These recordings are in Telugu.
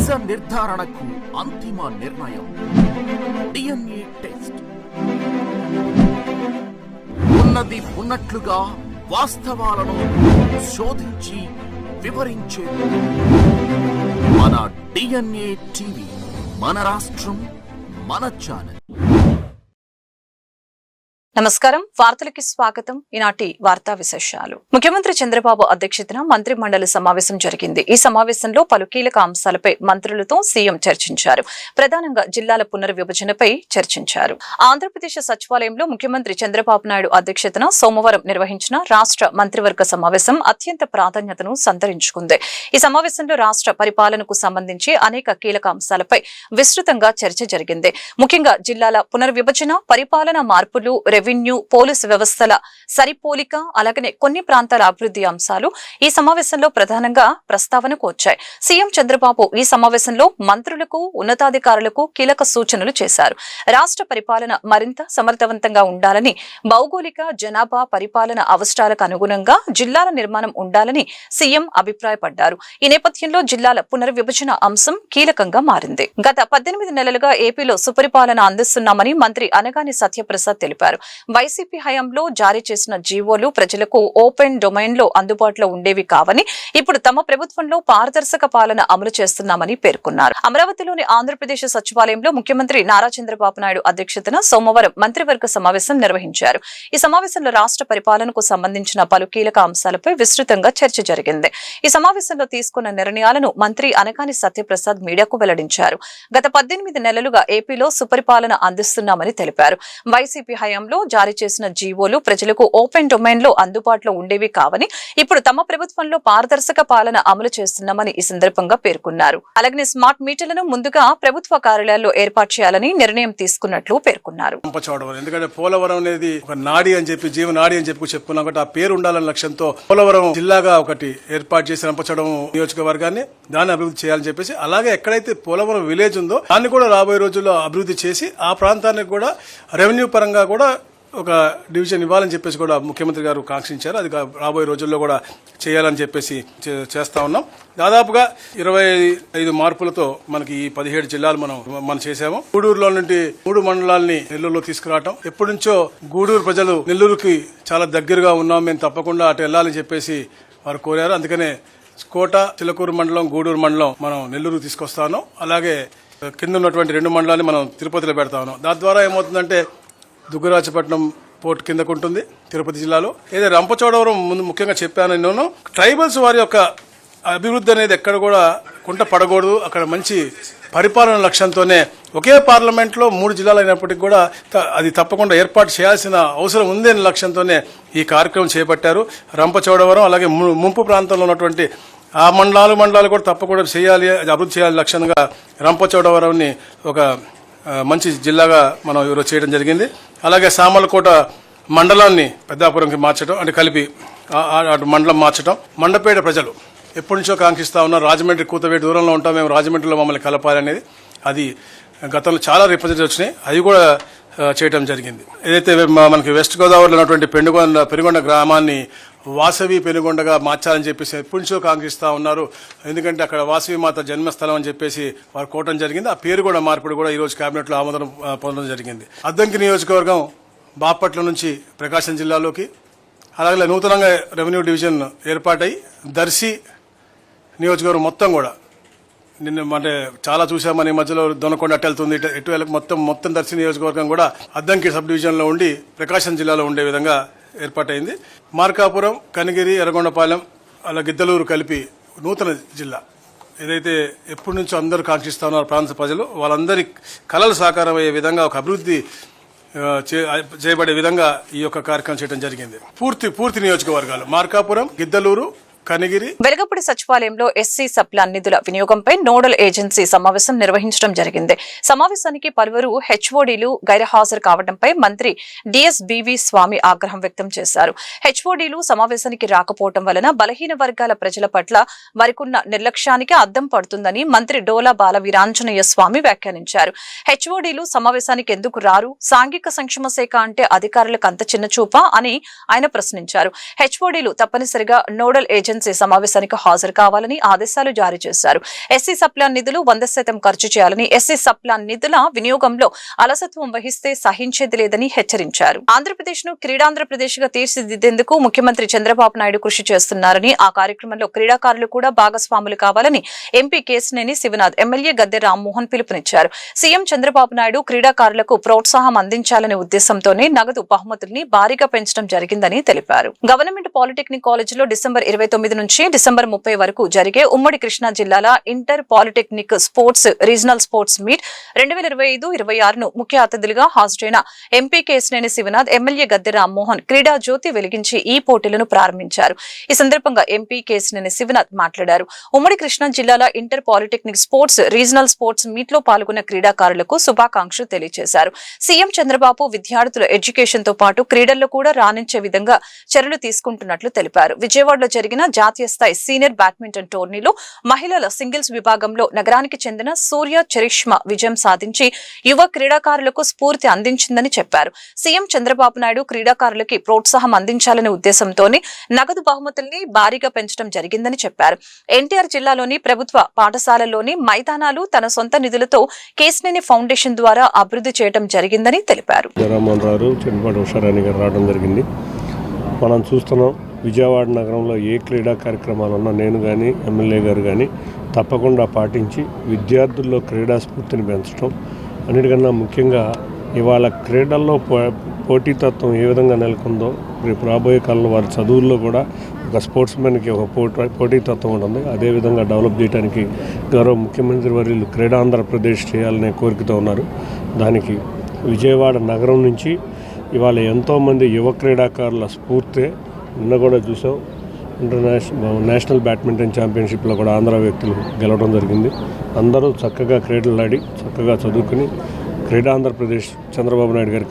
నిజ నిర్ధారణకు అంతిమ నిర్ణయం డిఎన్ఏ టెస్ట్. ఉన్నది ఉన్నట్లుగా వాస్తవాలను శోధించి వివరించే మన డిఎన్ఏ టీవీ, మన రాష్ట్రం, మన ఛానల్. నమస్కారం, వార్తలకి స్వాగతం. ఈనాటి వార్తా విశేషాలు. ముఖ్యమంత్రి చంద్రబాబు అధ్యక్షతన మంత్రి మండలి సమావేశం జరిగింది. ఈ సమావేశంలో పలు కీలక అంశాలపై మంత్రులతో సీఎం చర్చించారు. ప్రధానంగా జిల్లాల పునర్విభజనపై చర్చించారు. ఆంధ్రప్రదేశ్ సచివాలయంలో ముఖ్యమంత్రి చంద్రబాబు నాయుడు అధ్యక్షతన సోమవారం నిర్వహించిన రాష్ట్ర మంత్రివర్గ సమావేశం అత్యంత ప్రాధాన్యతను సంతరించుకుంది. ఈ సమావేశంలో రాష్ట్ర పరిపాలనకు సంబంధించి అనేక కీలక అంశాలపై విస్తృతంగా చర్చ జరిగింది. ముఖ్యంగా జిల్లాల పునర్విభజన, పరిపాలన మార్పులు, రెవెన్యూ, పోలీసు వ్యవస్థల సరిపోలిక, అలాగనే కొన్ని ప్రాంతాల అభివృద్ధి అంశాలు ఈ సమావేశంలో ప్రధానంగా ప్రస్తావనకు వచ్చాయి. సీఎం చంద్రబాబు ఈ సమావేశంలో మంత్రులకు, ఉన్నతాధికారులకు కీలక సూచనలు చేశారు. రాష్ట్ర పరిపాలన మరింత సమర్థవంతంగా ఉండాలని, భౌగోళిక, జనాభా, పరిపాలన అవసరాలకు అనుగుణంగా జిల్లాల నిర్మాణం ఉండాలని సీఎం అభిప్రాయపడ్డారు. ఈ నేపథ్యంలో జిల్లాల పునర్విభజన అంశం కీలకంగా మారింది. గత 18 నెలలుగా ఏపీలో సుపరిపాలన అందిస్తున్నామని మంత్రి అనగాని సత్యప్రసాద్ తెలిపారు. వైసీపీ హయాంలో జారీ చేసిన జీవోలు ప్రజలకు ఓపెన్ డొమైన్ లో అందుబాటులో ఉండేవి కావని, ఇప్పుడు తమ ప్రభుత్వంలో పారదర్శక పాలన అమలు చేస్తున్నామని పేర్కొన్నారు. అమరావతిలోని ఆంధ్రప్రదేశ్ సచివాలయంలో ముఖ్యమంత్రి నారా చంద్రబాబు నాయుడు అధ్యక్షతన సోమవారం మంత్రివర్గ సమావేశం నిర్వహించారు. ఈ సమావేశంలో రాష్ట్ర పరిపాలనకు సంబంధించిన పలు కీలక అంశాలపై విస్తృతంగా చర్చ జరిగింది. ఈ సమావేశంలో తీసుకున్న నిర్ణయాలను మంత్రి అనగాని సత్యప్రసాద్ మీడియాకు వెల్లడించారు. గత 18 నెలలుగా ఏపీలో సుపరిపాలన అందిస్తున్నామని తెలిపారు. వైసీపీ హయాంలో జారీ చేసిన జీవోలు ప్రజలకు ఓపెన్ డొమైన్ లో అందుబాటులో ఉండేవి కావని, ఇప్పుడు తమ ప్రభుత్వంలో పారదర్శక పాలన అమలు చేస్తున్నామని ఈ సందర్భంగా పేర్కొన్నారు. అలాగే స్మార్ట్ మీటర్లను ముందుగా ప్రభుత్వ కార్యాలయాల్లో ఏర్పాటు చేయాలని నిర్ణయం తీసుకున్నట్లు పేర్కొన్నారు. ఎందుకంటే పోలవరం అనేది ఒక నాడి అని చెప్పి, జీవనాడి అని చెప్పి చెప్పుకున్నాం కాబట్టి ఆ పేరు ఉండాలన్న లక్ష్యంతో పోలవరం జిల్లాగా ఒకటి ఏర్పాటు చేసి రంపచోడవరం నియోజకవర్గాన్ని దాన్ని అభివృద్ధి చేయాలని చెప్పేసి, అలాగే ఎక్కడైతే పోలవరం విలేజ్ ఉందో దాన్ని కూడా రాబోయే రోజుల్లో అభివృద్ధి చేసి ఆ ప్రాంతానికి కూడా రెవెన్యూ పరంగా కూడా ఒక డివిజన్ ఇవ్వాలని చెప్పేసి కూడా ముఖ్యమంత్రి గారు కాంక్షించారు. అది రాబోయే రోజుల్లో కూడా చేయాలని చెప్పేసి చేస్తా ఉన్నాం. దాదాపుగా 25 మార్పులతో మనకి ఈ 17 జిల్లాలు మనం చేశాము. గూడూరులో నుండి 3 మండలాల్ని నెల్లూరులో తీసుకురావటం. ఎప్పటి నుంచో గూడూరు ప్రజలు నెల్లూరుకి చాలా దగ్గరగా ఉన్నాం, మేము తప్పకుండా అటు వెళ్ళాలని చెప్పేసి వారు కోరారు. అందుకనే కోట, చిలకూరు మండలం, గూడూరు మండలం మనం నెల్లూరుకు తీసుకొస్తాను. అలాగే కింద ఉన్నటువంటి 2 మండలాన్ని మనం తిరుపతిలో పెడతా ఉన్నాం. దాని ద్వారా ఏమవుతుందంటే దుగ్గరాజపట్నం పోర్ట్ కిందకు ఉంటుంది తిరుపతి జిల్లాలో. ఏదైతే రంపచోడవరం ముందు ముఖ్యంగా చెప్పాను నేను, ట్రైబల్స్ వారి యొక్క అభివృద్ధి అనేది ఎక్కడ కూడా కుంట పడకూడదు. అక్కడ మంచి పరిపాలన లక్ష్యంతోనే ఒకే పార్లమెంట్లో 3 జిల్లాలు అయినప్పటికీ కూడా అది తప్పకుండా ఏర్పాటు చేయాల్సిన అవసరం ఉంది అనే లక్ష్యంతోనే ఈ కార్యక్రమం చేపట్టారు. రంపచోడవరం అలాగే ముంపు ప్రాంతంలో ఉన్నటువంటి ఆ మండలాలు కూడా తప్పకుండా చేయాలి, అభివృద్ధి చేయాలి లక్ష్యంగా రంపచోడవరంని ఒక మంచి జిల్లాగా మనం ఈరోజు చేయడం జరిగింది. అలాగే సామర్లకోట మండలాన్ని పెద్దాపురంకి మార్చడం, అంటే కలిపి అటు మండలం మార్చడం. మండపేట ప్రజలు ఎప్పటి నుంచో కాంక్షిస్తా ఉన్నారు, రాజమండ్రి కూతవేటి దూరంలో ఉంటాం మేము, రాజమండ్రిలో మమ్మల్ని కలపాలి అనేది. అది గతంలో చాలా రిప్రజెంటేటివ్ వచ్చినాయి, అది కూడా చేయడం జరిగింది. ఏదైతే మనకి వెస్ట్ గోదావరిలో ఉన్నటువంటి పెనుగొండ గ్రామాన్ని వాసవి పెనుగొండగా మార్చాలని చెప్పేసి ఎప్పటి నుంచో కాంక్షిస్తా ఉన్నారు. ఎందుకంటే అక్కడ వాసవి మాత జన్మస్థలం అని చెప్పేసి వారు కోవడం జరిగింది. ఆ పేరు కూడా మార్పుడు కూడా ఈ రోజు కేబినెట్ లో ఆమోదం పొందడం జరిగింది. అద్దంకి నియోజకవర్గం బాపట్ల నుంచి ప్రకాశం జిల్లాలోకి, అలాగే నూతనంగా రెవెన్యూ డివిజన్ ఏర్పాటై దర్శి నియోజకవర్గం మొత్తం కూడా నిన్న అంటే చాలా చూసామని, మధ్యలో దొనకొండ అటు వెళ్తుంది, ఇటు వెళ్ళక మొత్తం దర్శి నియోజకవర్గం కూడా అద్దంకి సబ్ డివిజన్ లో ఉండి ప్రకాశం జిల్లాలో ఉండే విధంగా ఏర్పాటైంది. మార్కాపురం, కనిగిరి, ఎర్రగొండపాలెం, అలా గిద్దలూరు కలిపి నూతన జిల్లా ఏదైతే ఎప్పటి నుంచో అందరూ కాంక్షిస్తా ఉన్నారు ప్రాంత ప్రజలు, వాళ్ళందరి కళలు సాకారం అయ్యే విధంగా ఒక అభివృద్ధి చేయబడే విధంగా ఈ యొక్క కార్యక్రమం చేయడం జరిగింది. పూర్తి నియోజకవర్గాలు మార్కాపురం, గిద్దలూరు, కనిగిరి. వెలగపూడి సచివాలయంలో ఎస్సీ సప్లాన్ నిధుల వినియోగంపై నోడల్ ఏజెన్సీ సమావేశం నిర్వహించడం జరిగింది. సమావేశానికి పలువురు హెచ్ఓడీలు గైర్హాజరు కావడంపై మంత్రి డిఎస్బివి స్వామి ఆగ్రహం వ్యక్తం చేశారు. హెచ్ఓడీలు సమావేశానికి రాకపోవడం వలన బలహీన వర్గాల ప్రజల పట్ల వారికున్న నిర్లక్ష్యానికి అద్దం పడుతుందని మంత్రి డోలా బాల వీరాంజనేయ స్వామి వ్యాఖ్యానించారు. హెచ్ఓడీలు సమావేశానికి ఎందుకు రారు? సాంఘిక సంక్షేమ శాఖ అంటే అధికారులకు అంత చిన్న చూపా అని ఆయన ప్రశ్నించారు. హెచ్ఓడీలు తప్పనిసరిగా నోడల్ ఏజెన్సీ ఎమర్జెన్సీ సమావేశానికి హాజరు కావాలని ఆదేశాలు జారీ చేశారు. ఎస్సీ సప్లాన్ నిధులు 100% ఖర్చు చేయాలని, ఎస్సీ సప్లాన్ నిధుల వినియోగంలో అలసత్వం వహిస్తే సహించేది లేదని హెచ్చరించారు. ఆంధ్రప్రదేశ్ ను క్రీడాంధ్రప్రదేశ్ గా తీర్చిదిద్దేందుకు ముఖ్యమంత్రి చంద్రబాబు నాయుడు కృషి చేస్తున్నారని, ఆ కార్యక్రమంలో క్రీడాకారులు కూడా భాగస్వాములు కావాలని ఎంపీ కేశినేని శివనాథ్, ఎమ్మెల్యే గద్దె రామ్మోహన్ పిలుపునిచ్చారు. సీఎం చంద్రబాబు నాయుడు క్రీడాకారులకు ప్రోత్సాహం అందించాలనే ఉద్దేశంతోనే నగదు బహుమతుల్ని భారీగా పెంచడం జరిగిందని తెలిపారు. గవర్నమెంట్ పాలిటెక్నిక్ కాలేజీలో డిసెంబర్ 29 నుంచి డిసెంబర్ 30 వరకు జరిగే ఉమ్మడి కృష్ణా జిల్లాల inter polytechnic sports regional sports meet 2025-26ను ముఖ్య అతిథులుగా హాజరైన ఎంపీ కేశినేని శివనాథ్, ఎమ్మెల్యే గద్దె రామ్మోహన్ క్రీడా జ్యోతి వెలిగించి ఈ పోటీలను ప్రారంభించారు. ఈ సందర్భంగా ఎంపీ కేశినేని శివనాథ్ మాట్లాడారు. ఉమ్మడి కృష్ణా జిల్లాల inter polytechnic sports regional sports meet లో పాల్గొన్న క్రీడాకారులకు శుభాకాంక్షలు తెలియజేశారు. సీఎం చంద్రబాబు విద్యార్థుల ఎడ్యుకేషన్ తో పాటు క్రీడల్లో కూడా రాణించే విధంగా చర్యలు తీసుకుంటున్నట్లు తెలిపారు. విజయవాడలో జరిగిన జాతీయ స్థాయి సీనియర్ బ్యాడ్మింటన్ టోర్నీలో మహిళల సింగిల్స్ విభాగంలో నగరానికి చెందిన సూర్య చరిష్మా విజయం సాధించి యువ క్రీడాకారులకు స్ఫూర్తి అందించిందని చెప్పారు. సీఎం చంద్రబాబు నాయుడు క్రీడాకారులకి ప్రోత్సాహం అందించాలనే ఉద్దేశంతోనే నగదు బహుమతుల్ని భారీగా పెంచడం జరిగిందని చెప్పారు. ఎన్టీఆర్ జిల్లాలోని ప్రభుత్వ పాఠశాలల్లోని మైదానాలు తన సొంత నిధులతో కేశినేని ఫౌండేషన్ ద్వారా అభివృద్ధి చేయడం జరిగిందని తెలిపారు. మనం చూస్తున్నాం, విజయవాడ నగరంలో ఏ క్రీడా కార్యక్రమాలున్నా నేను కానీ ఎమ్మెల్యే గారు కానీ తప్పకుండా పాటించి విద్యార్థుల్లో క్రీడా స్ఫూర్తిని పెంచడం, అన్నిటికన్నా ముఖ్యంగా ఇవాళ క్రీడల్లో పోటీతత్వం ఏ విధంగా నెలకొందో రేపు రాబోయే కాలంలో వారి చదువుల్లో కూడా ఒక స్పోర్ట్స్ మ్యాన్కి ఒక పోటీతత్వం ఉంటుంది. అదేవిధంగా డెవలప్ చేయడానికి గౌరవ ముఖ్యమంత్రి వర్యులు క్రీడాంధ్రప్రదేశ్ చేయాలనే కోరికతో ఉన్నారు. దానికి విజయవాడ నగరం నుంచి ఇవాళ ఎంతోమంది యువ క్రీడాకారుల స్ఫూర్తి నిన్న కూడా చూసాం. నేషనల్ బ్యాడ్మింటన్ ఛాంపియన్షిప్లో కూడా ఆంధ్ర వ్యక్తులు గెలవడం జరిగింది. అందరూ చక్కగా క్రీడలు ఆడి చక్కగా చదువుకుని క్రీడాంధ్రప్రదేశ్ చంద్రబాబు నాయుడు గారి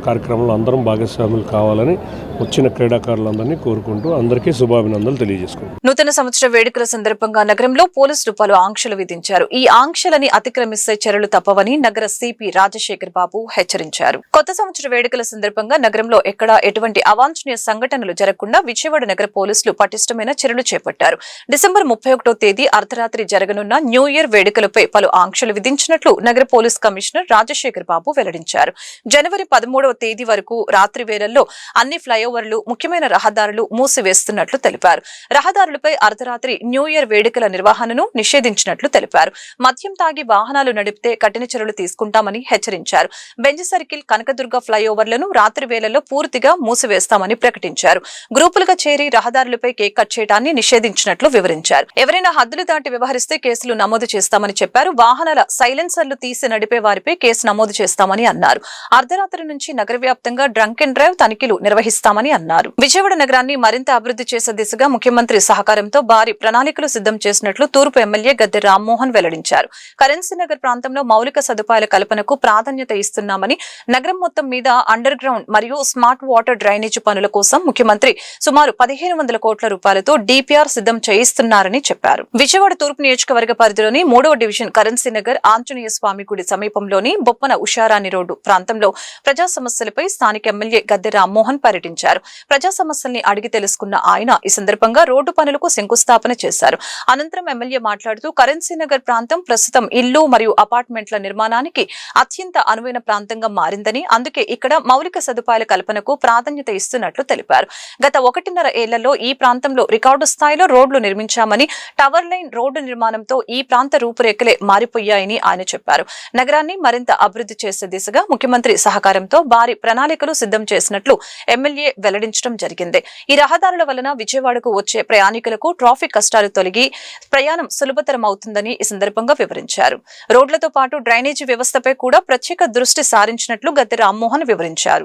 కార్యక్రమంలో అందరం భాగస్వాములు కావాలని వచ్చిన క్రీడాకారులందరినీ కోరుకుంటూ అందరికీ శుభాభినందనలు తెలియజేసుకుంటాం. నూతన సంవత్సర వేడుకల సందర్భంగా నగరంలో పోలీసులు పలు ఆంక్షలు విధించారు. ఈ ఆంక్షలని అతిక్రమిస్తే చర్యలు తప్పవని నగర సిపి రాజశేఖర్ బాబు హెచ్చరించారు. కొత్త సంవత్సర వేడుకల సందర్భంగా నగరంలో ఎక్కడా ఎటువంటి అవాంఛనీయ సంఘటనలు జరగకుండా విజయవాడ నగర పోలీసులు పటిష్టమైన చర్యలు చేపట్టారు. డిసెంబర్ 31వ తేదీ అర్ధరాత్రి జరగనున్న న్యూ ఇయర్ వేడుకలపై పలు ఆంక్షలు విధించినట్లు నగర పోలీస్ కమిషనర్ రాజశేఖర్ బాబు వెల్లడించారు. జనవరి 13వ తేదీ వరకు రాత్రి వేళల్లో అన్ని ఫ్లైఓవర్లు, ముఖ్యమైన రహదారులు మూసివేస్తున్నట్లు తెలిపారు. రహదారులపై అర్ధరాత్రి న్యూ ఇయర్ వేడుకల నిర్వహణను నిషేధించినట్లు తెలిపారు. మద్యం తాగి వాహనాలు నడిపితే కఠిన చర్యలు తీసుకుంటామని హెచ్చరించారు. బెంజ్ సర్కిల్, కనకదుర్గ ఫ్లైఓవర్లను రాత్రి వేళల్లో పూర్తిగా మూసివేస్తామని ప్రకటించారు. గ్రూపులుగా చేరి రహదారులపై కేక్ కట్ చేయడాన్ని నిషేధించినట్లు వివరించారు. ఎవరైనా హద్దులు దాటి వ్యవహరిస్తే కేసులు నమోదు చేస్తామని చెప్పారు. వాహనాల సైలెన్సర్లు తీసి నడిపే వారిపై కేసు నమోదు చేస్తామని అన్నారు. అర్ధరాత్రి నుంచి నగర వ్యాప్తంగా డ్రంక్ అండ్ డ్రైవ్ తనిఖీలు నిర్వహిస్తామని అన్నారు. విజయవాడ నగరాన్ని మరింత అభివృద్ధి చేసే దిశగా ముఖ్యమంత్రి సహకారంతో భారీ ప్రణాళికలు సిద్ధం చేసినట్లు తూర్పు ఎమ్మెల్యే గద్దె రామ్మోహన్ వెల్లడించారు. కరెన్సీ నగర్ ప్రాంతంలో మౌలిక సదుపాయాల కల్పనకు ప్రాధాన్యత ఇస్తున్నామని, నగరం మొత్తం మీద అండర్ గ్రౌండ్ మరియు స్మార్ట్ వాటర్ డ్రైనేజ్ పనుల కోసం ముఖ్యమంత్రి సుమారు 1500 కోట్ల రూపాయలతో డిపిఆర్ సిద్ధం చేయిస్తున్నారని చెప్పారు. విజయవాడ తూర్పు నియోజకవర్గ పరిధిలోని 3వ డివిజన్ కరెన్సీ నగర్ ఆంజనేయ స్వామి గుడి సమీపంలోని బొప్పన ఉషారాణి రోడ్డు ప్రాంతంలో ప్రజా సమస్యలపై స్థానిక ఎమ్మెల్యే గద్దె రామ్మోహన్ పర్యటించారు. ప్రజా సమస్యల్ని అడిగి తెలుసుకున్న ఆయన ఈ సందర్భంగా రోడ్డు పనులకు శంకుస్థాపన చేశారు. అనంతరం ఎమ్మెల్యే మాట్లాడుతూ కరెన్సీ నగర్ ప్రాంతం ప్రస్తుతం ఇల్లు మరియు అపార్ట్మెంట్ల నిర్మాణానికి అత్యంత అనువైన ప్రాంతంగా మారిందని, అందుకే ఇక్కడ మౌలిక సదుపాయాల కల్పనకు ప్రాధాన్యత ఇస్తున్నట్లు తెలిపారు. గత 1.5 ఏళ్లలో ఈ ప్రాంతంలో రికార్డు స్థాయిలో రోడ్లు నిర్మించామని, టవర్ లైన్ రోడ్డు నిర్మాణంతో ఈ ప్రాంత రూపురేఖలే మారిపోయాయని ఆయన చెప్పారు. నగరాన్ని మరింత అభివృద్ధి చేసే దిశగా ముఖ్యమంత్రి సహకారంతో భారీ ప్రణాళికలు సిద్ధం చేసినట్లు ఎమ్మెల్యే వెల్లడించడం జరిగింది. ఈ రహదారుల వలన విజయవాడకు వచ్చే ప్రయాణికులకు ట్రాఫిక్ కష్టాలు తొలగి ప్రయాణం సులభతరం అవుతుందని ఈ సందర్భంగా వివరించారు. రోడ్లతో పాటు డ్రైనేజీ వ్యవస్థపై కూడా ప్రత్యేక దృష్టి సారించినట్లు గద్దె రామ్మోహన్ వివరించారు.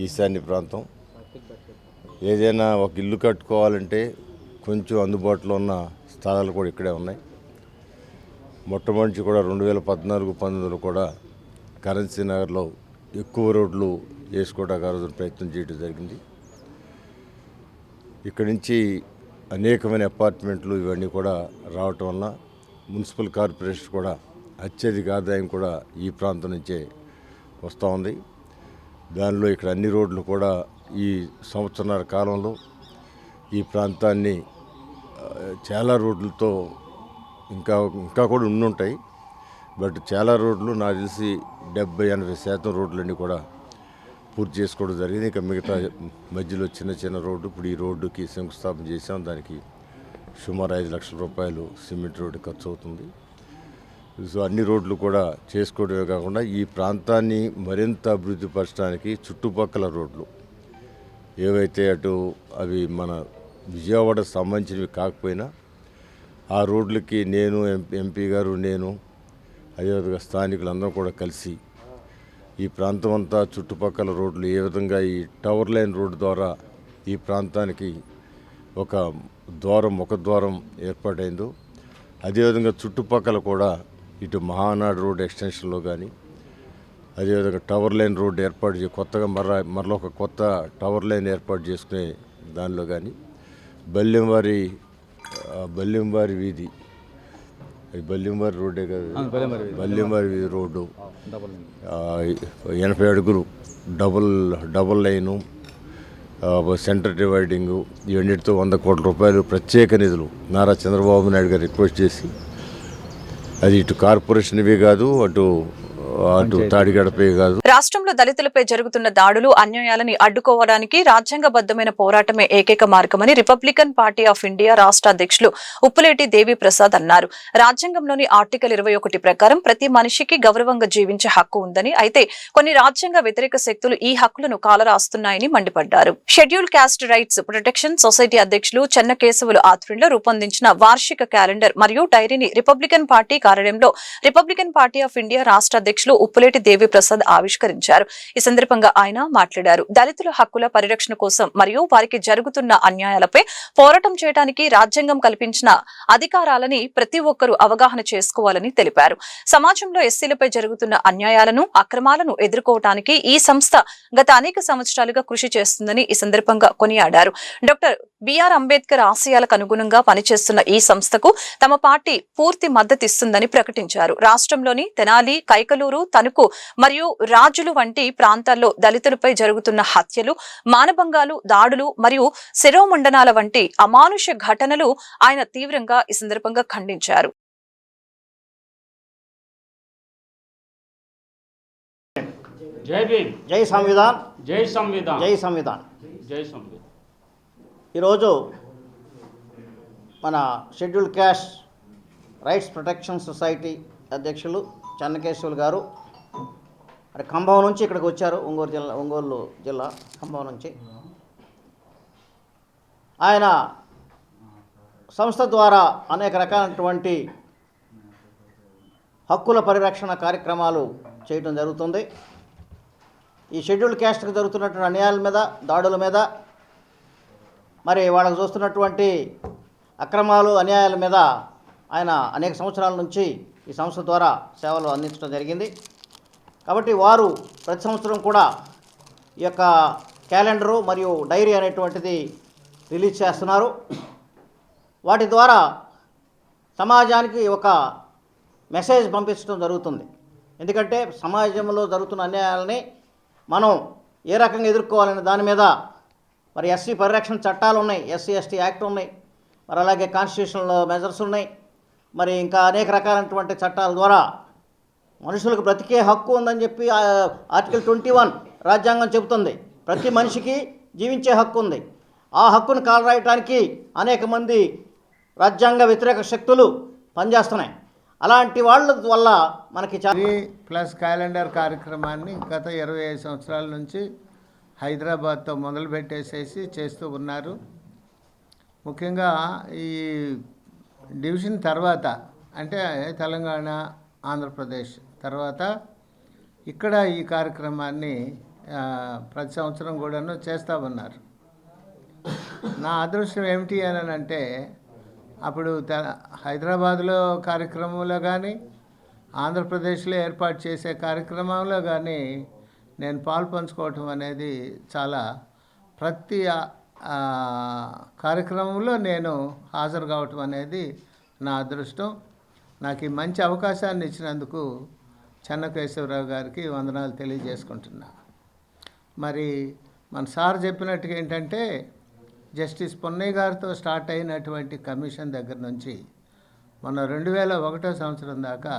ఈశాన్య ప్రాంతం ఏదైనా ఒక ఇల్లు కట్టుకోవాలంటే కొంచెం అందుబాటులో ఉన్న స్థలాలు కూడా ఇక్కడే ఉన్నాయి. మొట్టమొదటి కూడా 2014-15 కూడా కరెన్సీ నగర్లో ఎక్కువ రోడ్లు వేసుకోవడానికి ప్రయత్నం చేయడం జరిగింది. ఇక్కడి నుంచి అనేకమైన అపార్ట్మెంట్లు ఇవన్నీ కూడా రావటం వల్ల మున్సిపల్ కార్పొరేషన్ కూడా అత్యధిక ఆదాయం కూడా ఈ ప్రాంతం నుంచే వస్తూ ఉంది. దానిలో ఇక్కడ అన్ని రోడ్లు కూడా ఈ సంవత్సరాల కాలంలో ఈ ప్రాంతాన్ని చాలా రోడ్లతో ఇంకా కూడా ఉండుంటాయి. బట్ చాలా రోడ్లు నాకు తెలిసి 70-80% రోడ్లన్నీ కూడా పూర్తి చేసుకోవడం జరిగింది. ఇంకా మిగతా మధ్యలో చిన్న రోడ్డు, ఇప్పుడు ఈ రోడ్డుకి శంకుస్థాపన చేసాం. దానికి సుమారు 5 లక్షల రూపాయలు సిమెంట్ రోడ్డు ఖర్చు అవుతుంది. సో అన్ని రోడ్లు కూడా చేసుకోవడమే కాకుండా ఈ ప్రాంతాన్ని మరింత అభివృద్ధి పరచడానికి చుట్టుపక్కల రోడ్లు ఏవైతే అవి మన విజయవాడకు సంబంధించినవి కాకపోయినా ఆ రోడ్లకి నేను ఎంపీ గారు నేను అదేవిధంగా స్థానికులందరూ కూడా కలిసి ఈ ప్రాంతం అంతా చుట్టుపక్కల రోడ్లు ఏ విధంగా ఈ టవర్ లైన్ రోడ్డు ద్వారా ఈ ప్రాంతానికి ఒక ద్వారం ఏర్పాటైందో అదేవిధంగా చుట్టుపక్కల కూడా ఇటు మహానాడు రోడ్ ఎక్స్టెన్షన్లో కానీ అదేవిధంగా టవర్ లైన్ రోడ్డు ఏర్పాటు కొత్తగా మరలా ఒక కొత్త టవర్ లైన్ ఏర్పాటు చేసుకునే దానిలో కానీ బల్లింవారి వీధి, బల్లింవారి రోడ్డే కదా, బల్లింవారి వీధి రోడ్డు 80 అడుగులు డబుల్ లైను, సెంటర్ డివైడింగు, ఇవన్నిటితో 100 కోట్ల రూపాయలు ప్రత్యేక నిధులు నారా చంద్రబాబు నాయుడు గారు రిక్వెస్ట్ చేసి అది ఇటు కార్పొరేషన్వి కాదు అటు తాడిగడపే కాదు. రాష్ట్రంలో దళితులపై జరుగుతున్న దాడులు అన్యాయాలని అడ్డుకోవడానికి రాజ్యాంగబద్ధమైన పోరాటమే ఏకైక మార్గమని రిపబ్లికన్ పార్టీ ఆఫ్ ఇండియా రాష్ట్ర అధ్యక్షులు ఉప్పులేటి దేవి ప్రసాద్ అన్నారు. రాజ్యాంగంలోని ఆర్టికల్ 21 ప్రకారం ప్రతి మనిషికి గౌరవంగా జీవించే హక్కు ఉందని, అయితే కొన్ని రాజ్యాంగ వ్యతిరేక శక్తులు ఈ హక్కులను కాలరాస్తున్నాయని మండిపడ్డారు. Schedule caste rights protection society అధ్యక్షులు చెన్నకేశవులు ఆధ్వర్యంలో రూపొందించిన వార్షిక క్యాలెండర్ మరియు డైరీని రిపబ్లికన్ పార్టీ కార్యాలయంలో రిపబ్లికన్ పార్టీ ఆఫ్ ఇండియా రాష్ట్ర అధ్యక్షులు ఉప్పులేటి దేవి ప్రసాద్ ఆవిష్కరించారు. ఈ సందర్భంగా ఆయన మాట్లాడారు. దళితుల హక్కుల పరిరక్షణ కోసం మరియు వారికి జరుగుతున్న అన్యాయాలపై పోరాటం చేయడానికి రాజ్యాంగం కల్పించిన అధికారాలని ప్రతి ఒక్కరూ అవగాహన చేసుకోవాలని తెలిపారు. సమాజంలో ఎస్సీలపై జరుగుతున్న అన్యాయాలను అక్రమాలను ఎదుర్కోవడానికి ఈ సంస్థ గత అనేక సంవత్సరాలుగా కృషి చేస్తుందని ఈ సందర్భంగా కొనియాడారు. డాక్టర్ బిఆర్ అంబేద్కర్ ఆశయాలకు అనుగుణంగా పనిచేస్తున్న ఈ సంస్థకు తమ పార్టీ పూర్తి మద్దతిస్తుందని ప్రకటించారు. రాష్ట్రంలోని తెనాలి, కైకలూరు, తణుకు మరియు రాజులు వంటి ప్రాంతాల్లో దళితులపై జరుగుతున్న హత్యలు, మానభంగాలు, దాడులు మరియు శిరోమండనాల వంటి అమానుష ఘటనలు ఆయన తీవ్రంగా ఈ సందర్భంగా ఖండించారు. జై భీమ్, జై సంవిధాన్, జై సంవిధాన్, జై సంవిధాన్. జై సంవిధాన్. ఈరోజు మన schedule caste rights protection society అధ్యక్షులు చెన్నకేశవులు గారు మరి ఖమ్మం నుంచి ఇక్కడికి వచ్చారు. ఒంగోలు జిల్లా ఖమ్మం నుంచి. ఆయన సంస్థ ద్వారా అనేక రకాలైనటువంటి హక్కుల పరిరక్షణ కార్యక్రమాలు చేయడం జరుగుతుంది. ఈ షెడ్యూల్ క్యాస్ట్కి జరుగుతున్నటువంటి అన్యాయాల మీద, దాడుల మీద, మరి వాళ్ళకు చూస్తున్నటువంటి అక్రమాలు, అన్యాయాల మీద ఆయన అనేక సంవత్సరాల నుంచి ఈ సంస్థ ద్వారా సేవలు అందించడం జరిగింది. కాబట్టి వారు ప్రతి సంవత్సరం కూడా ఈ యొక్క క్యాలెండరు మరియు డైరీ అనేటువంటిది రిలీజ్ చేస్తున్నారు. వాటి ద్వారా సమాజానికి ఒక మెసేజ్ పంపించడం జరుగుతుంది. ఎందుకంటే సమాజంలో జరుగుతున్న అన్యాయాలని మనం ఏ రకంగా ఎదుర్కోవాలనే దాని మీద మరి ఎస్సీ పరిరక్షణ చట్టాలు ఉన్నాయి, ఎస్సీ ఎస్టీ యాక్ట్ ఉన్నాయి, మరి అలాగే కాన్స్టిట్యూషనల్ మెజర్స్ ఉన్నాయి, మరి ఇంకా అనేక రకాలైనటువంటి చట్టాల ద్వారా మనుషులకు బ్రతికే హక్కు ఉందని చెప్పి ఆర్టికల్ 21 రాజ్యాంగం చెబుతుంది. ప్రతి మనిషికి జీవించే హక్కు ఉంది. ఆ హక్కును కాలరాయటానికి అనేక మంది రాజ్యాంగ వ్యతిరేక శక్తులు పనిచేస్తున్నాయి. అలాంటి వాళ్ళ వల్ల మనకి ప్లస్ క్యాలెండర్ కార్యక్రమాన్ని గత 25 సంవత్సరాల నుంచి హైదరాబాద్తో మొదలుపెట్టేసేసి చేస్తూ ఉన్నారు. ముఖ్యంగా ఈ డివిజన్ తర్వాత అంటే తెలంగాణ, ఆంధ్రప్రదేశ్ తర్వాత ఇక్కడ ఈ కార్యక్రమాన్ని ప్రతి సంవత్సరం కూడాను చేస్తూ ఉన్నారు. నా అదృష్టం ఏమిటి అని అంటే అప్పుడు హైదరాబాద్లో కార్యక్రమంలో కానీ ఆంధ్రప్రదేశ్లో ఏర్పాటు చేసే కార్యక్రమంలో కానీ నేను పాలు పంచుకోవటం అనేది చాలా ప్రతి కార్యక్రమంలో నేను హాజరు కావటం అనేది నా అదృష్టం. నాకు ఈ మంచి అవకాశాన్ని ఇచ్చినందుకు చెన్నకేశవరావు గారికి వందనాలు తెలియజేసుకుంటున్నా. మరి మన సార్ చెప్పినట్టుగా ఏంటంటే జస్టిస్ పొన్నయ్య గారితో స్టార్ట్ అయినటువంటి కమిషన్ దగ్గర నుంచి మన 2001 సంవత్సరం దాకా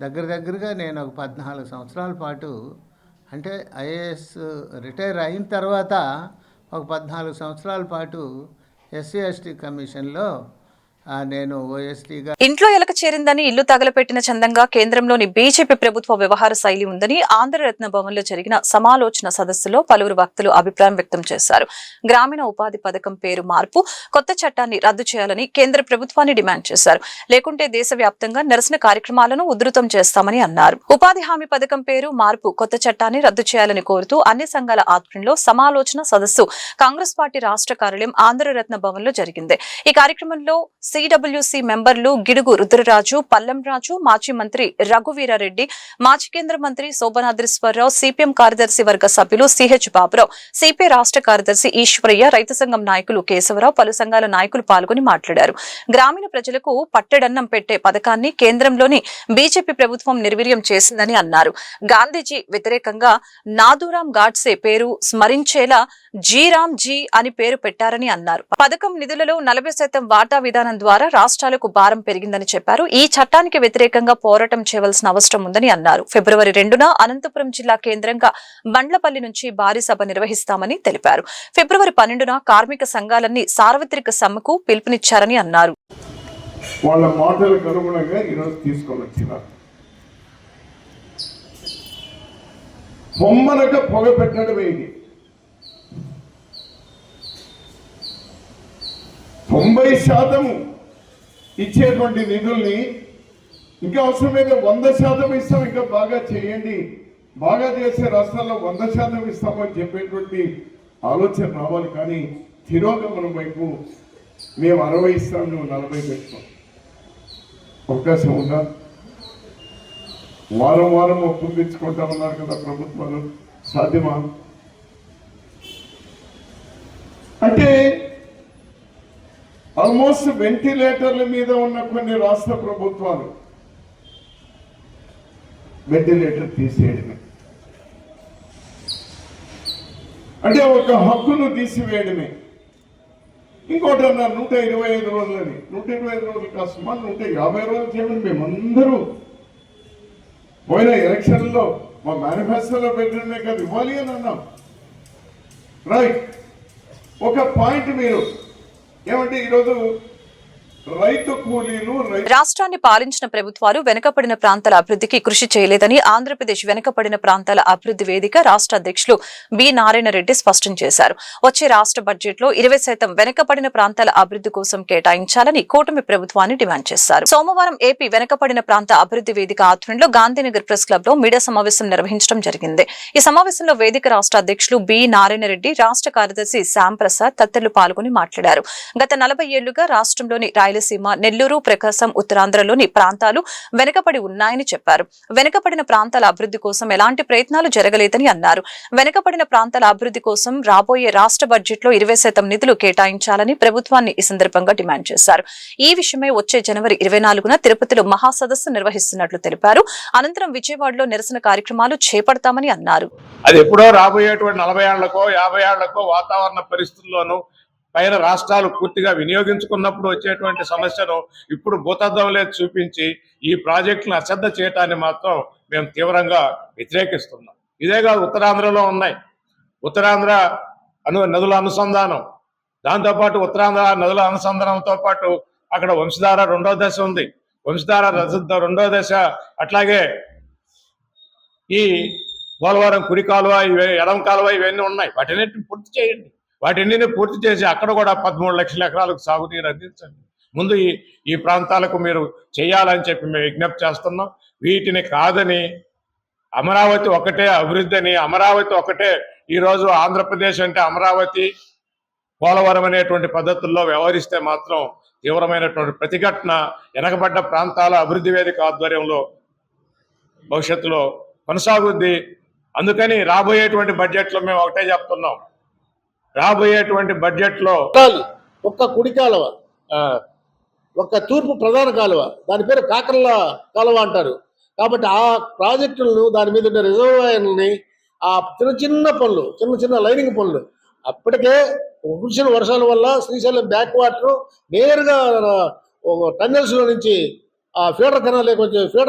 దగ్గరగా నేను ఒక 14 సంవత్సరాల పాటు, అంటే ఐఏఎస్ రిటైర్ అయిన తర్వాత ఒక 14 సంవత్సరాల పాటు ఎస్సీ ఎస్టీ కమిషన్లో నేను ఓఎస్టీగా. ఇంట్లో ఎలక చేరిందని ఇల్లు తగలపెట్టిన చందంగా కేంద్రంలోని బీజేపీ ప్రభుత్వ వ్యవహార శైలి ఉందని ఆంధ్రరత్న భవన్లో జరిగిన సమాలోచన సదస్సులో పలువురు వక్తలు అభిప్రాయం వ్యక్తం చేశారు. గ్రామీణ ఉపాధి పథకం పేరు మార్పు, కొత్త చట్టాన్ని రద్దు చేయాలని కేంద్ర ప్రభుత్వాన్ని డిమాండ్ చేశారు. లేకుంటే దేశవ్యాప్తంగా నిరసన కార్యక్రమాలను ఉధృతం చేస్తామని అన్నారు. ఉపాధి హామీ పథకం పేరు మార్పు, కొత్త చట్టాన్ని రద్దు చేయాలని కోరుతూ అన్ని సంఘాల ఆధ్వర్యంలో సమాలోచన సదస్సు కాంగ్రెస్ పార్టీ రాష్ట్ర కార్యాలయం ఆంధ్రరత్న భవన్లో జరిగింది. ఈ కార్యక్రమంలో సిడబ్ల్యూసీ మెంబర్లు గిడుగు రుద్రరాజు, పల్లంరాజు, మాజీ మంత్రి రఘువీరారెడ్డి, మాజీ కేంద్ర మంత్రి శోభనాద్రీశ్వరరావు, సిపిఎం కార్యదర్శి వర్గ సభ్యులు సిహెచ్ బాబురావు, సిపిఐ రాష్ట్ర కార్యదర్శి ఈశ్వరయ్య, రైతు సంఘం నాయకులు కేశవరావు, పలు సంఘాల నాయకులు పాల్గొని మాట్లాడారు. గ్రామీణ ప్రజలకు పట్టెడన్నం పెట్టే పథకాన్ని కేంద్రంలోని బీజేపీ ప్రభుత్వం నిర్వీర్యం చేసిందని అన్నారు. గాంధీజీ వ్యతిరేకంగా నాథూరాం గాడ్సే పేరు స్మరించేలా జీరామ్ జీ అని పేరు పెట్టారని అన్నారు. పథకం నిధులలో 40% వాటా విధానం ద్వారా రాష్ట్రాలకు భారం పెరిగిందని చెప్పారు. ఈ చట్టానికి వ్యతిరేకంగా పోరాటం చేయవలసిన అవసరం ఉందని అన్నారు. ఫిబ్రవరి 2న అనంతపురం జిల్లా కేంద్రంగా బండ్లపల్లి నుంచి భారీ సభ నిర్వహిస్తామని తెలిపారు. ఫిబ్రవరి 12న కార్మిక సంఘాలన్నీ సార్వత్రిక సమ్మెకు పిలుపునిచ్చారని అన్నారు. వాళ్ళ మాటలకు అనుగుణంగా ఈరోజు తీసుకొని వచ్చినారు. బొమ్మనగా పొగ పెట్టడమే ఇది. 90% ఇచ్చేటువంటి నిధుల్ని ఇంకా అవసరమైతే 100% ఇస్తాం, ఇంకా బాగా చేయండి, బాగా చేసే రాష్ట్రాల్లో 100% ఇస్తామని చెప్పేటువంటి ఆలోచన రావాలి. కానీ తిరోగమనం వైపు మేము 60 ఇస్తాం, నువ్వు 40 పెట్టుకో, అవకాశం ఉందా? వారం ఒప్పించుకుంటామన్నారు కదా ప్రభుత్వాలు, సాధ్యమా? అంటే ఆల్మోస్ట్ వెంటిలేటర్ల మీద ఉన్న కొన్ని రాష్ట్ర ప్రభుత్వాలు వెంటిలేటర్ తీసేయడమే, అంటే ఒక హక్కును తీసివేయడమే. ఇంకోటి అన్నారు 125 రోజులని. 125 రోజులు కష్టమా? 150 రోజులు చేయమని మేమందరూ పోయిన ఎలక్షన్లో మా మేనిఫెస్టోలో పెట్టడమే కదా ఇవ్వాలి అని అన్నాం. రైట్. ఒక పాయింట్ మీరు ఏమంటే ఈరోజు రైతు కూలీలు రాష్ట్రాన్ని పాలించిన ప్రభుత్వాలు వెనుకబడిన ప్రాంతాల అభివృద్ధికి కృషి చేయలేదని ఆంధ్రప్రదేశ్ వెనుకబడిన ప్రాంతాల అభివృద్ధి వేదిక రాష్ట్ర అధ్యక్షులు బి నారాయణరెడ్డి స్పష్టం చేశారు. వచ్చే రాష్ట్ర బడ్జెట్ లో 20% వెనుకబడిన ప్రాంతాల అభివృద్ధి కోసం కేటాయించాలని కూటమి ప్రభుత్వాన్ని డిమాండ్ చేశారు. సోమవారం ఏపీ వెనుకబడిన ప్రాంత అభివృద్ధి వేదిక ఆధ్వర్యంలో గాంధీనగర్ ప్రెస్ క్లబ్ లో మీడియా సమావేశం నిర్వహించడం జరిగింది. ఈ సమావేశంలో వేదిక రాష్ట్ర అధ్యక్షులు బి నారాయణరెడ్డి, రాష్ట్ర కార్యదర్శి శ్యామ్ ప్రసాద్ తదితరులు పాల్గొని మాట్లాడారు. గత 40 ఏళ్లుగా రాష్ట్రంలోని రాయలసీమ, నెల్లూరు, ప్రకాశం, ఉత్తరాంధ్రలోని ప్రాంతాలు వెనుకబడి ఉన్నాయని చెప్పారు. వెనుకబడిన ప్రాంతాల అభివృద్ధి కోసం ఎలాంటి ప్రయత్నాలు జరగలేదని అన్నారు. వెనుకబడిన ప్రాంతాల అభివృద్ధి కోసం రాబోయే రాష్ట్ర బడ్జెట్ లో 20% నిధులు కేటాయించాలని ప్రభుత్వాన్ని ఈ సందర్భంగా డిమాండ్ చేశారు. ఈ విషయమై వచ్చే జనవరి 24న తిరుపతిలో మహాసదస్సు నిర్వహిస్తున్నట్లు తెలిపారు. అనంతరం విజయవాడలో నిరసన కార్యక్రమాలు చేపడతామని అన్నారు. అది ఎప్పుడో రాబోయేటువంటి 40 ఏళ్లకో 50 ఏళ్లకో వాతావరణ పరిస్థితుల్లోనూ పైన రాష్ట్రాలు పూర్తిగా వినియోగించుకున్నప్పుడు వచ్చేటువంటి సమస్యను ఇప్పుడు భూతద్దంలో చూపించి ఈ ప్రాజెక్టులను అశ్రద్ధ చేయటాన్ని మాత్రం మేము తీవ్రంగా వ్యతిరేకిస్తున్నాం. ఇదే కాదు, ఉత్తరాంధ్రలో ఉన్నాయి. ఉత్తరాంధ్ర నదుల అనుసంధానం, దాంతోపాటు ఉత్తరాంధ్ర నదుల అనుసంధానంతో పాటు అక్కడ వంశధార 2వ దశ ఉంది. వంశధార 2వ దశ అట్లాగే ఈ పోలవరం కుడి కాలువ, ఎడమ కాలువ ఇవన్నీ ఉన్నాయి. వాటిని పూర్తి చేయండి. వాటిని పూర్తి చేసి అక్కడ కూడా 13 లక్షల ఎకరాలకు సాగునీరు అందించండి. ముందు ఈ ప్రాంతాలకు మీరు చేయాలని చెప్పి మేము విజ్ఞప్తి చేస్తున్నాం. వీటిని కాదని అమరావతి ఒకటే అభివృద్ధి అని, అమరావతి ఒకటే ఈరోజు ఆంధ్రప్రదేశ్ అంటే అమరావతి, పోలవరం అనేటువంటి పద్ధతుల్లో వ్యవహరిస్తే మాత్రం తీవ్రమైనటువంటి ప్రతిఘటన వెనకబడ్డ ప్రాంతాల అభివృద్ధి వేదిక ఆధ్వర్యంలో భవిష్యత్తులో కొనసాగుద్ది. అందుకని రాబోయేటువంటి బడ్జెట్లో మేము ఒకటే చెప్తున్నాం, రాబోయేటువంటి బడ్జెట్లో ఒక్క కుడి కాలువ, ఒక్క తూర్పు ప్రధాన కాలువ, దాని పేరు కాకర్ల కాలువ అంటారు. కాబట్టి ఆ ప్రాజెక్టులను, దాని మీద ఉన్న రిజర్వాయర్లని, ఆ చిన్న చిన్న పనులు, చిన్న చిన్న లైనింగ్ పనులు అప్పటికే కురిసిన వర్షాల వల్ల శ్రీశైలం బ్యాక్ వాటర్ నేరుగా టన్నెల్స్లో నుంచి ఆ ఫీడర్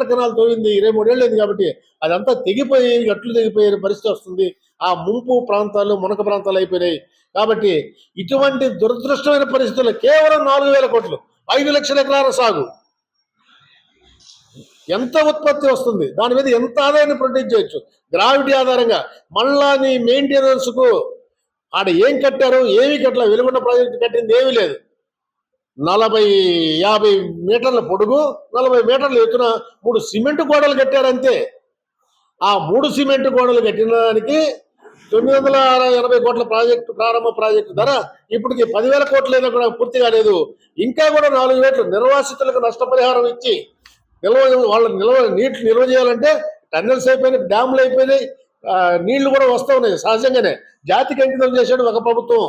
కెనాల్ తోయింది 23 ఏళ్ళు అయింది కాబట్టి అదంతా తెగిపోయి గట్లు తెగిపోయే పరిస్థితి వస్తుంది. ఆ ముంపు ప్రాంతాలు మునక ప్రాంతాలు అయిపోయినాయి. కాబట్టి ఇటువంటి దురదృష్టమైన పరిస్థితుల్లో కేవలం 4,000 కోట్లు 5 లక్షల ఎకరాల సాగు ఎంత ఉత్పత్తి వస్తుంది, దాని మీద ఎంత ఆదాయాన్ని ప్రొడ్యూస్ చేయొచ్చు గ్రావిటీ ఆధారంగా. మళ్ళా నీ మెయింటెనెన్స్కు ఆడ ఏం కట్టారు, ఏమి కట్టలే. వెలుగొండ ప్రాజెక్టు కట్టింది ఏమీ లేదు. 40-50 మీటర్ల పొడుగు 40 మీటర్ల ఎత్తున 3 సిమెంట్ గోడలు కట్టారంతే. ఆ 3 సిమెంట్ గోడలు కట్టిన దానికి 980 కోట్ల ప్రారంభ ప్రాజెక్టు ధర ఇప్పటికి 10,000 కోట్లైనా కూడా పూర్తి కాలేదు. ఇంకా కూడా 4 ఏళ్ళు నిర్వాసితులకు నష్టపరిహారం ఇచ్చి నీళ్లు నిల్వ చేయాలంటే టన్నెల్స్ అయిపోయినాయి, డ్యాములు అయిపోయినాయి, నీళ్లు కూడా వస్తూ ఉన్నాయి సహజంగానే. జాతికి అంకితం చేశాడు ఒక ప్రభుత్వం.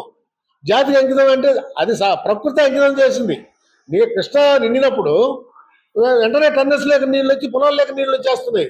జాతికి అంకితం అంటే అది ప్రకృతి అంకితం చేసింది. కృష్ణ నిండినప్పుడు వెంటనే టన్నెల్స్ లేక నీళ్ళు వచ్చి పొలాలు లేక నీళ్ళు వచ్చేస్తున్నాయి.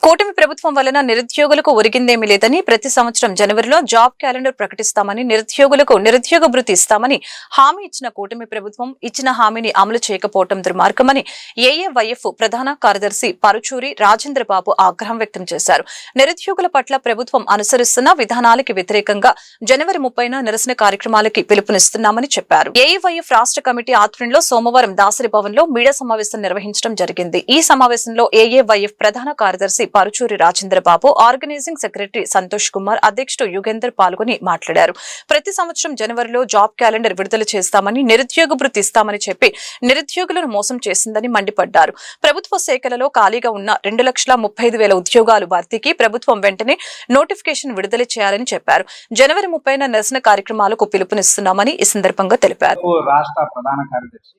కూటమి ప్రభుత్వం వలన నిరుద్యోగులకు ఒరిగిందేమీ లేదని, ప్రతి సంవత్సరం జనవరిలో జాబ్ క్యాలెండర్ ప్రకటిస్తామని, నిరుద్యోగులకు నిరుద్యోగ భృతి ఇస్తామని హామీ ఇచ్చిన కూటమి ప్రభుత్వం ఇచ్చిన హామీని అమలు చేయకపోవడం దుర్మార్గమని ఏఏవైఎఫ్ ప్రధాన కార్యదర్శి పరుచూరి రాజేంద్రబాబు ఆగ్రహం వ్యక్తం చేశారు. నిరుద్యోగుల పట్ల ప్రభుత్వం అనుసరిస్తున్న విధానాలకి వ్యతిరేకంగా జనవరి 30న నిరసన కార్యక్రమాలకి పిలుపునిస్తున్నామని చెప్పారు. ఏఏవైఎఫ్ రాష్ట్ర కమిటీ ఆధ్వర్యంలో సోమవారం దాసరి భవన్ లో మీడియా సమావేశం నిర్వహించడం జరిగింది. ఈ సమావేశంలో ఏఏవైఎఫ్ ప్రధాన కార్యదర్శి పరుచూరి రాజేంద్రబాబు, ఆర్గనైజింగ్ సెక్రటరీ సంతోష్ కుమార్, అధ్యక్షుడు యుగేందర్ పాల్గొని మాట్లాడారు. ప్రతి సంవత్సరం జనవరిలో జాబ్ క్యాలెండర్ విడుదల చేస్తామని, నిరుద్యోగ భృతి ఇస్తామని చెప్పి నిరుద్యోగులను మోసం చేసిందని మండిపడ్డారు. ప్రభుత్వ శాఖలలో ఖాళీగా ఉన్న 2,35,000 ఉద్యోగాలు భర్తీకి ప్రభుత్వం వెంటనే నోటిఫికేషన్ విడుదల చేయాలని చెప్పారు. జనవరి 30న నిరసన కార్యక్రమాలకు పిలుపునిస్తున్నామని ఈ సందర్భంగా తెలిపారు. రాష్ట్ర ప్రధాన కార్యదర్శి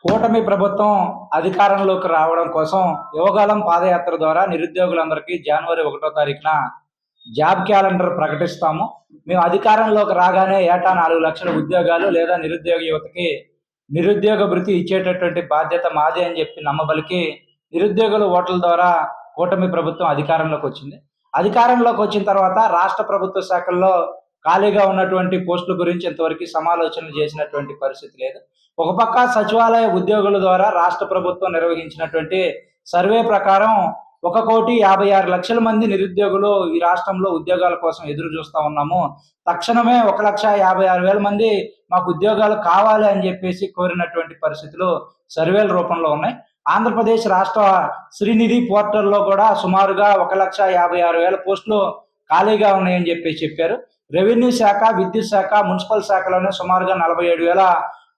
కూటమి ప్రభుత్వం అధికారంలోకి రావడం కోసం యువగళం పాదయాత్ర ద్వారా నిరుద్యోగులందరికీ జనవరి 1వ తారీఖున జాబ్ క్యాలెండర్ ప్రకటిస్తాము. మేము అధికారంలోకి రాగానే ఏటా 4 లక్షల ఉద్యోగాలు లేదా నిరుద్యోగ యువతకి నిరుద్యోగ భృతి ఇచ్చేటటువంటి బాధ్యత మాదే అని చెప్పి నమ్మబలికి నిరుద్యోగుల ఓట్ల ద్వారా కూటమి ప్రభుత్వం అధికారంలోకి వచ్చింది. అధికారంలోకి వచ్చిన తర్వాత రాష్ట్ర ప్రభుత్వ శాఖల్లో ఖాళీగా ఉన్నటువంటి పోస్టుల గురించి ఇంతవరకు సమాలోచనలు చేసినటువంటి పరిస్థితి లేదు. ఒక పక్క సచివాలయ ఉద్యోగుల ద్వారా రాష్ట్ర ప్రభుత్వం నిర్వహించినటువంటి సర్వే ప్రకారం 1,56,00,000 మంది నిరుద్యోగులు ఈ రాష్ట్రంలో ఉద్యోగాల కోసం ఎదురు చూస్తా ఉన్నాము. తక్షణమే 1,56,000 మంది మాకు ఉద్యోగాలు కావాలి అని చెప్పేసి కోరినటువంటి పరిస్థితులు సర్వేల రూపంలో ఉన్నాయి. ఆంధ్రప్రదేశ్ రాష్ట్ర శ్రీనిధి పోర్టల్లో కూడా సుమారుగా 1,56,000 పోస్టులు ఖాళీగా ఉన్నాయని చెప్పేసి చెప్పారు. రెవెన్యూ శాఖ, విద్యుత్ శాఖ, మున్సిపల్ శాఖలోనే సుమారుగా 47,000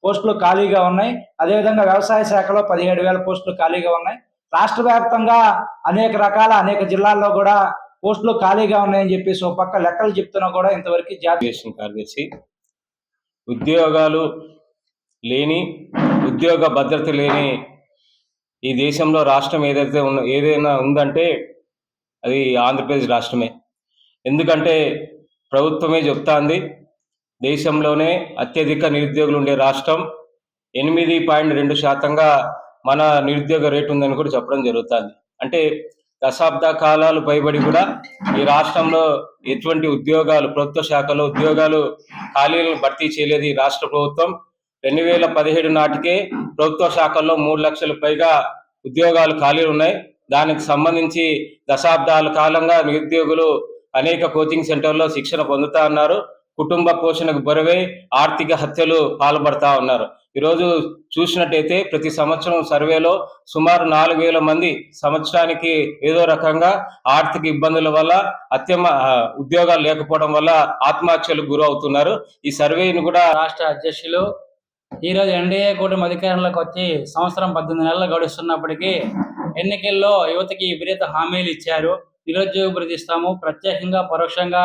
పోస్టులు ఖాళీగా ఉన్నాయి. అదేవిధంగా వ్యవసాయ శాఖలో 17,000 పోస్టులు ఖాళీగా ఉన్నాయి. రాష్ట్ర వ్యాప్తంగా అనేక జిల్లాల్లో కూడా పోస్టులు ఖాళీగా ఉన్నాయని చెప్పేసి ఒక పక్క లెక్కలు చెప్తున్నా కూడా ఇంతవరకు జాతీయ కార్యదర్శి ఉద్యోగాలు లేని, ఉద్యోగ భద్రత లేని ఈ దేశంలో రాష్ట్రం ఏదైనా ఉందంటే అది ఆంధ్రప్రదేశ్ రాష్ట్రమే. ఎందుకంటే ప్రభుత్వమే చెప్తాంది దేశంలోనే అత్యధిక నిరుద్యోగులు ఉండే రాష్ట్రం. 8.2% మన నిరుద్యోగ రేటు ఉందని కూడా చెప్పడం జరుగుతుంది. అంటే దశాబ్ద కాలాలు పైబడి కూడా ఈ రాష్ట్రంలో ఎటువంటి ఉద్యోగాలు, ప్రభుత్వ శాఖలో ఉద్యోగాలు ఖాళీలను భర్తీ చేయలేదు ఈ రాష్ట్ర ప్రభుత్వం. 2017 నాటికే ప్రభుత్వ శాఖల్లో 3 లక్షల పైగా ఉద్యోగాలు ఖాళీలు ఉన్నాయి. దానికి సంబంధించి దశాబ్దాల కాలంగా నిరుద్యోగులు అనేక కోచింగ్ సెంటర్లో శిక్షణ పొందుతా ఉన్నారు. కుటుంబ పోషణకు బరువై ఆర్థిక హత్యలు పాల్పడతా ఉన్నారు. ఈరోజు చూసినట్టయితే ప్రతి సంవత్సరం సర్వేలో సుమారు 4,000 మంది సంవత్సరానికి ఏదో రకంగా ఆర్థిక ఇబ్బందుల వల్ల ఉద్యోగాలు లేకపోవడం వల్ల ఆత్మహత్యలకు గురవుతున్నారు. ఈ సర్వేను కూడా రాష్ట్ర అధ్యక్షులు ఈరోజు ఎన్డీఏ కూటమి అధికారంలోకి వచ్చి సంవత్సరం 18 నెలలు గడుస్తున్నప్పటికీ ఎన్నికల్లో యువతకి విపరీత హామీలు ఇచ్చారు. నిరుద్యోగ భృతి ఇస్తాము, ప్రత్యేకంగా పరోక్షంగా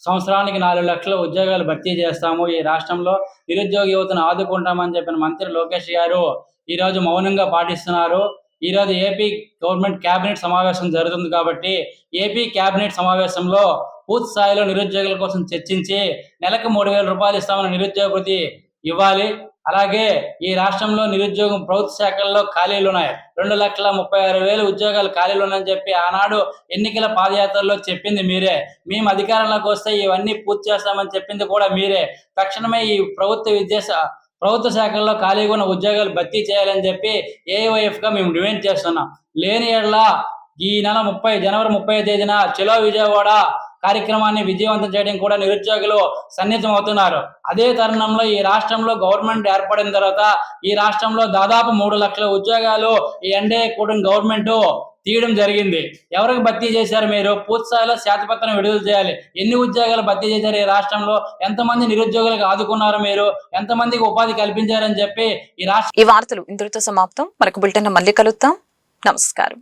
సంవత్సరానికి 4 లక్షల ఉద్యోగాలు భర్తీ చేస్తాము, ఈ రాష్ట్రంలో నిరుద్యోగ యువతను ఆదుకుంటామని చెప్పిన మంత్రి లోకేష్ గారు ఈరోజు మౌనంగా పాటిస్తున్నారు. ఈరోజు ఏపీ గవర్నమెంట్ క్యాబినెట్ సమావేశం జరుగుతుంది కాబట్టి ఏపీ క్యాబినెట్ సమావేశంలో పూర్తి స్థాయిలో నిరుద్యోగుల కోసం చర్చించి నెలకు 3,000 రూపాయలు ఇస్తామని నిరుద్యోగ భృతి ఇవ్వాలి. అలాగే ఈ రాష్ట్రంలో నిరుద్యోగం ప్రభుత్వ శాఖల్లో ఖాళీలు ఉన్నాయి. 2,36,000 ఉద్యోగాలు ఖాళీలు ఉన్నాయని చెప్పి ఆనాడు ఎన్నికల పాదయాత్రలో చెప్పింది మీరే. మేము అధికారంలోకి వస్తే ఇవన్నీ పూర్తి చేస్తామని చెప్పింది కూడా మీరే. తక్షణమే ఈ ప్రభుత్వ శాఖల్లో ఖాళీగా ఉన్న ఉద్యోగాలు భర్తీ చేయాలని చెప్పి ఏఐవైఎఫ్ గా మేము డిమాండ్ చేస్తున్నాం. లేని ఎడల ఈ నెల జనవరి 30వ తేదీన చలో విజయవాడ కార్యక్రమాన్ని విజయవంతం చేయడం కూడా నిరుద్యోగులు సన్నిహితం అవుతున్నారు. అదే తరుణంలో ఈ రాష్ట్రంలో గవర్నమెంట్ ఏర్పడిన తర్వాత ఈ రాష్ట్రంలో దాదాపు 3 లక్షల ఉద్యోగాలు ఈ ఎన్డీఏ కూటమి గవర్నమెంట్ తీయడం జరిగింది. ఎవరికి భర్తీ చేశారు మీరు? పూర్తి స్థాయిలో శ్వేతపత్రం విడుదల చేయాలి. ఎన్ని ఉద్యోగాలు భర్తీ చేశారు ఈ రాష్ట్రంలో? ఎంతమంది నిరుద్యోగులకు ఆదుకున్నారు మీరు? ఎంతమందికి ఉపాధి కల్పించారని చెప్పి ఈ వార్తలు ఇంతటితో సమాప్తం. మరొక బులెటిన్ మళ్ళీ కలుద్దాం. నమస్కారం.